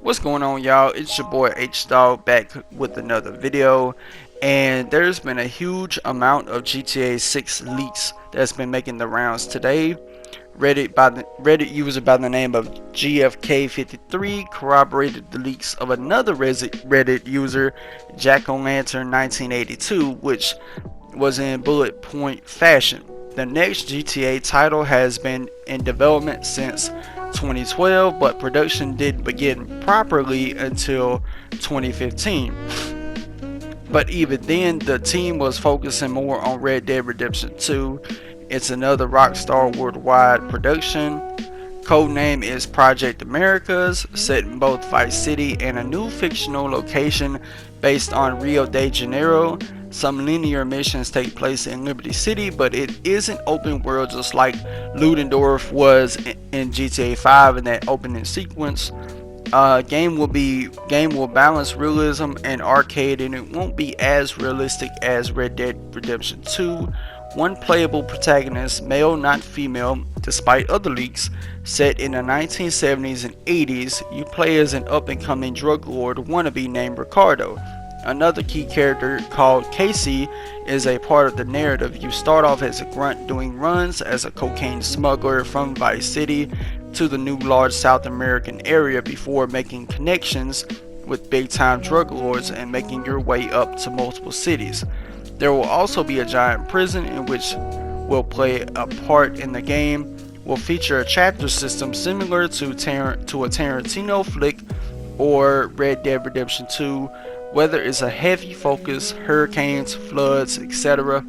What's going on, y'all? It's your boy H Dog back with another video, and there's been a huge amount of GTA 6 leaks that's been making the rounds today. Reddit user by the name of GFK53 corroborated the leaks of another Reddit user, Jack O'Lantern 1982, which was in bullet point fashion. The next GTA title has been in development since 2012, but production didn't begin properly until 2015. But even then, the team was focusing more on Red Dead Redemption 2. It's another Rockstar Worldwide production. Codename is Project Americas, set in both Vice City and a new fictional location based on Rio de Janeiro. Some linear missions take place in Liberty City, but it isn't open world just like Ludendorff was in GTA 5 in that opening sequence. Game will balance realism and arcade, and it won't be as realistic as Red Dead Redemption 2. One playable protagonist, male not female, despite other leaks. Set in the 1970s and 80s, you play as an up-and-coming drug lord wannabe named Ricardo. Another key character called Casey is a part of the narrative. You start off as a grunt doing runs as a cocaine smuggler from Vice City to the new large South American area before making connections with big-time drug lords and making your way up to multiple cities. There will also be a giant prison in which will play a part in the game. Will feature a chapter system similar to a Tarantino flick or Red Dead Redemption 2. Weather is a heavy focus, hurricanes, floods, etc.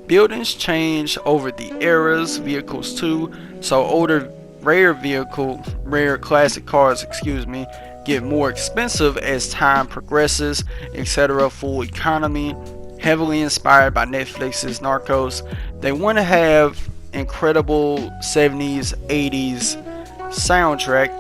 Buildings change over the eras, vehicles too, so older rare classic cars, get more expensive as time progresses, etc. Full economy, heavily inspired by Netflix's Narcos. They want to have incredible 70s, 80s soundtrack.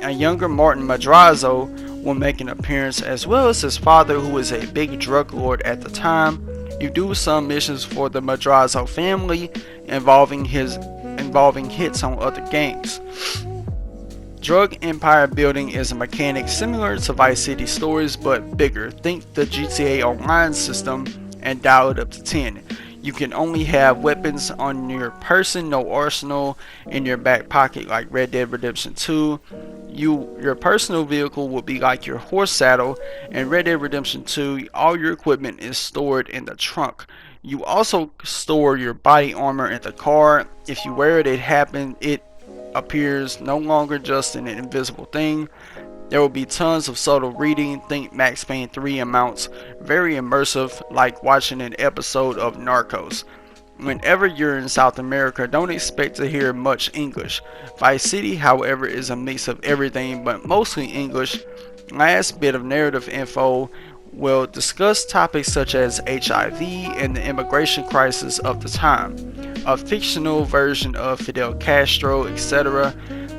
A younger Martin Madrazo will make an appearance, as well as his father, who is a big drug lord at the time. You do some missions for the Madrazo family involving hits on other gangs. Drug empire building is a mechanic similar to Vice City stories but bigger. Think the GTA Online system and dial it up to 10. You can only have weapons on your person, no arsenal in your back pocket like Red Dead Redemption 2. Your personal vehicle will be like your horse saddle. In Red Dead Redemption 2, all your equipment is stored in the trunk. You also store your body armor in the car. If you wear it, it appears no longer just an invisible thing. There will be tons of subtle reading. Think Max Payne 3 amounts. Very immersive, like watching an episode of Narcos. Whenever you're in South America, don't expect to hear much English. Vice City, however, is a mix of everything, but mostly English. Last bit of narrative info will discuss topics such as HIV and the immigration crisis of the time. A fictional version of Fidel Castro, etc.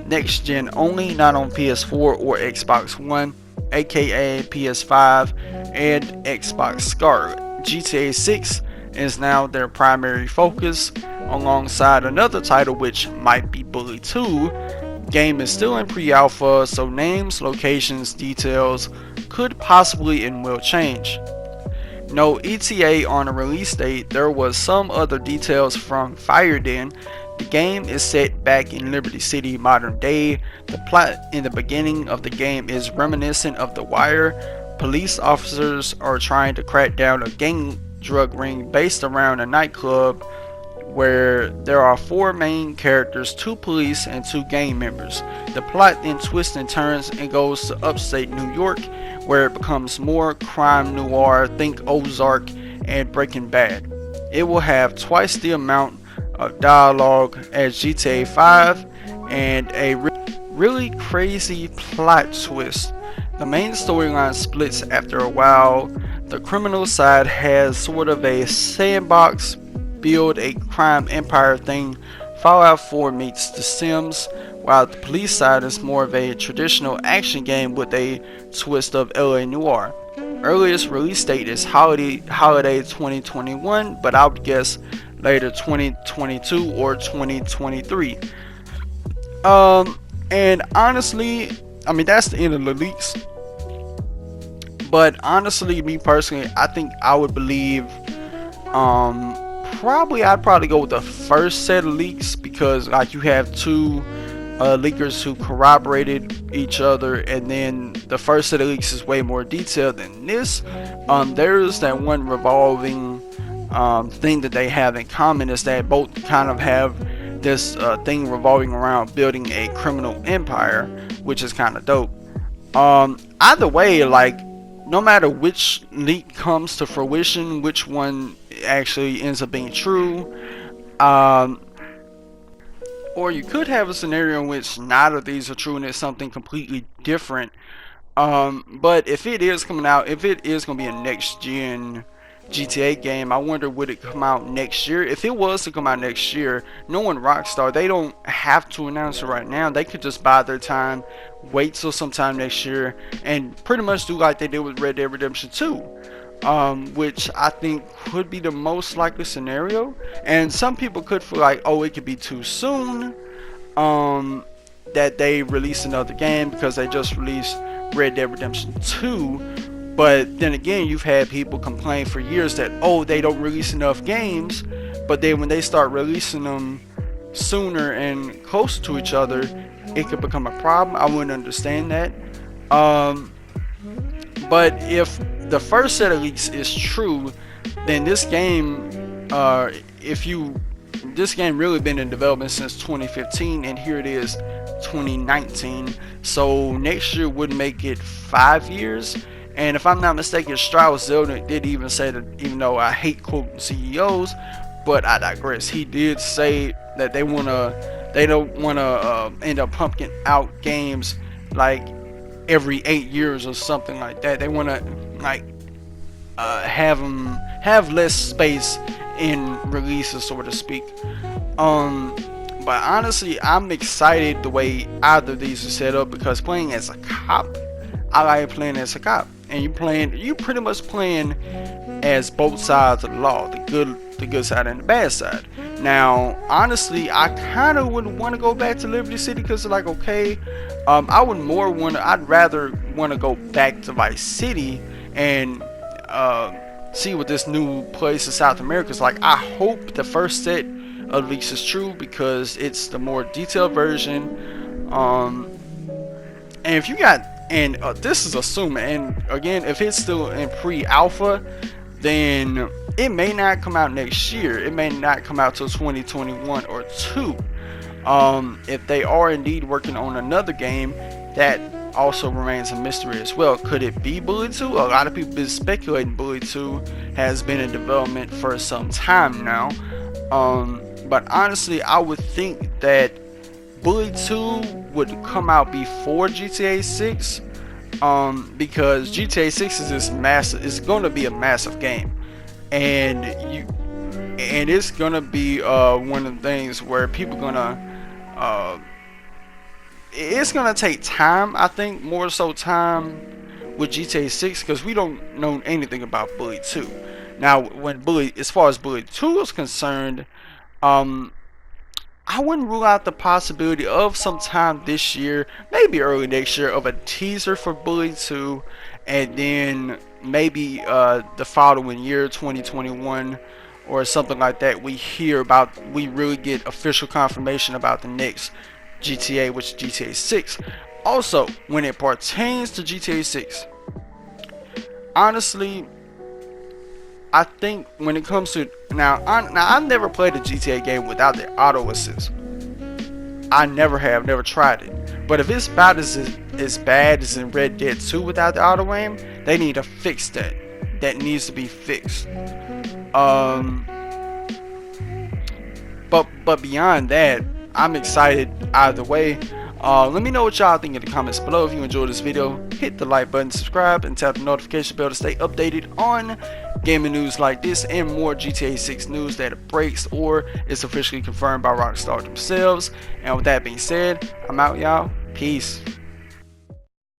Next gen only, not on PS4 or Xbox One, aka PS5 and Xbox Scarlet. GTA 6 is now their primary focus, alongside another title which might be Bully 2. Game is still in pre-alpha, so names, locations, details could possibly and will change. No ETA on a release date. There was some other details from Fireden. The game is set back in Liberty City modern day. The plot in the beginning of the game is reminiscent of The Wire. Police officers are trying to crack down a gang drug ring based around a nightclub where there are 4 main characters, 2 police and 2 gang members. The plot then twists and turns and goes to upstate New York, where it becomes more crime noir. Think Ozark and Breaking Bad. It will have twice the amount of dialogue as GTA 5 and a really crazy plot twist. The main storyline splits after a while. The criminal side has sort of a sandbox, build a crime empire thing. Fallout 4 meets The Sims, while the police side is more of a traditional action game with a twist of LA Noire. Earliest release date is holiday 2021, but I would guess later 2022 or 2023. And honestly, I mean, that's the end of the leaks. But honestly, me personally, I think I would believe, I'd probably go with the first set of leaks, because like you have two leakers who corroborated each other, and then the first set of leaks is way more detailed than this. There's that one revolving thing that they have in common, is that both kind of have this thing revolving around building a criminal empire, which is kind of dope. Either way, like, no matter which leak comes to fruition, which one actually ends up being true, or you could have a scenario in which neither of these are true and it's something completely different. But if it is coming out, if it is going to be a next gen GTA game, I wonder, would it come out next year? If it was to come out next year, knowing Rockstar, they don't have to announce it right now. They could just buy their time, wait till sometime next year, and pretty much do like they did with Red Dead Redemption 2, which I think could be the most likely scenario. And some people could feel like, oh, it could be too soon that they release another game because they just released Red Dead Redemption 2. But then again, you've had people complain for years that, oh, they don't release enough games, but then when they start releasing them sooner and closer to each other, it could become a problem. I wouldn't understand that. But if the first set of leaks is true, then this game, this game really been in development since 2015, and here it is 2019. So next year would make it 5 years. And if I'm not mistaken, Strauss Zelnick did even say that, even though I hate quoting CEOs, but I digress, he did say that they don't wanna end up pumping out games like every 8 years or something like that. They wanna like have less space in releases, so to speak. But honestly, I'm excited the way either of these are set up, because playing as a cop, I like playing as a cop, and you pretty much playing as both sides of the law, the good side and the bad side. Now, honestly, I kind of would want to go back to Liberty City, because like, okay, I'd rather want to go back to Vice City and see what this new place in South America is like. I hope the first set of leaks is true, because it's the more detailed version. And if you got, and this is assuming, and again, if it's still in pre-alpha, then it may not come out next year. It may not come out till 2021 or 2. If they are indeed working on another game, that also remains a mystery as well. Could it be Bully 2? A lot of people have been speculating Bully 2 has been in development for some time now. But honestly, I would think that Bully 2 would come out before GTA 6, because GTA 6 is this massive, it's going to be a massive game, and it's going to be one of the things where people gonna it's gonna take time. I think more so time with GTA 6, because we don't know anything about Bully 2. Now, as far as Bully 2 is concerned, I wouldn't rule out the possibility of sometime this year, maybe early next year, of a teaser for Bully 2, and then maybe the following year, 2021 or something like that, we really get official confirmation about the next GTA, which is GTA 6. Also, when it pertains to GTA 6, honestly, I think when it comes to now I've never played a GTA game without the auto assist. I never tried it. But if it's about as bad as in Red Dead 2 without the auto aim, they need to fix that. That needs to be fixed. But beyond that, I'm excited either way. Let me know what y'all think in the comments below. If you enjoyed this video, hit the like button, subscribe, and tap the notification bell to stay updated on gaming news like this and more GTA 6 news that breaks or is officially confirmed by Rockstar themselves. And with that being said, I'm out, y'all. Peace.